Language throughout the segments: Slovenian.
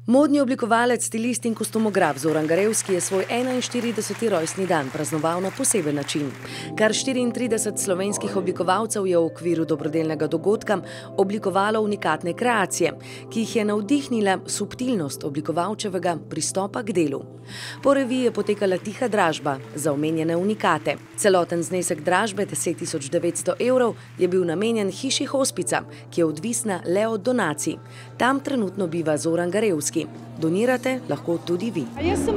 Modni oblikovalec, stilist in kostumograf Zoran Garevski je svoj 41. rojstni dan praznoval na poseben način. Kar 34 slovenskih oblikovalcev je v okviru dobrodelnega dogodka oblikovalo unikatne kreacije, ki jih je navdihnila subtilnost oblikovalčevega pristopa k delu. Po reviji je potekala tiha dražba za omenjene unikate. Celoten znesek dražbe, 10.900 evrov, je bil namenjen hiši Hospica, ki je odvisna le od donacij. Tam trenutno biva Zoran Garevski. Donirate lahko tudi vi. Jaz sem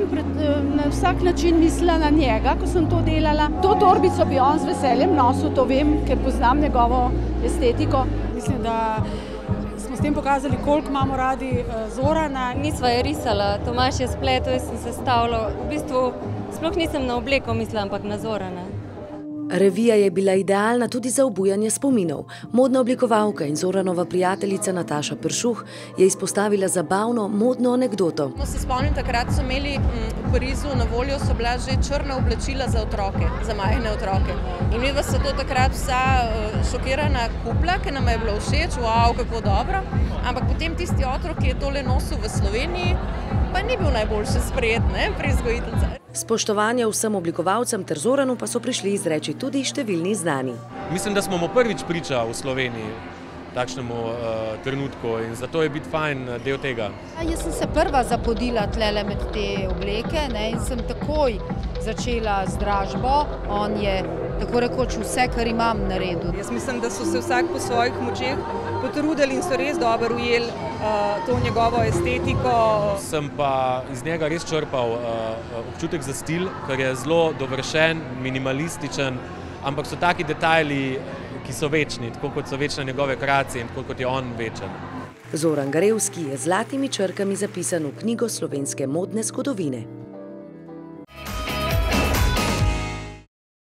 na vsak način mislila na njega, ko sem to delala. To torbico bi on z veseljem nosil, to vem, ker poznam njegovo estetiko. Mislim, da smo s tem pokazali, koliko imamo radi Zorana. Nisva je risala, Tomaž je spletel, jaz sem sestavila. V bistvu sploh nisem na obleko mislila, ampak na Zorana. Revija je bila idealna tudi za obujanje spominov. Modna oblikovalka in Zoranova prijateljica Nataša Peršuh je izpostavila zabavno modno anekdoto. Se spomnim, takrat so imeli v Parizu na voljo so bila že črna oblačila za otroke, za majhne otroke. In mi vas se to takrat vsa šokirana kupla, ki nam je bilo všeč, wow, kako dobro. Ampak potem tisti otrok, ki je tole nosil v Sloveniji, pa ni bil najboljše sprejet, ne, pri vzgojiteljicah. Spoštovanje vsem oblikovalcem ter Zoranu pa so prišli izreči tudi številni znani. Mislim, da smo mu prvič priča v Sloveniji takšnemu trenutku in zato je biti fajn del tega. Jaz sem se prva zapodila tlele med te obleke in sem takoj začela z dražbo. On je tako rekoč vse, kar imam, naredil. Jaz mislim, da so se vsak po svojih močeh potrudili in so res dobro ujeli to njegovo estetiko. Sem pa iz njega res črpal občutek za stil, ker je zelo dovršen, minimalističen, ampak so taki detajli, ki so večni, tako kot so večne njegove kreacije in tako kot je on večen. Zoran Garevski je z zlatimi črkami zapisan v knjigo slovenske modne zgodovine.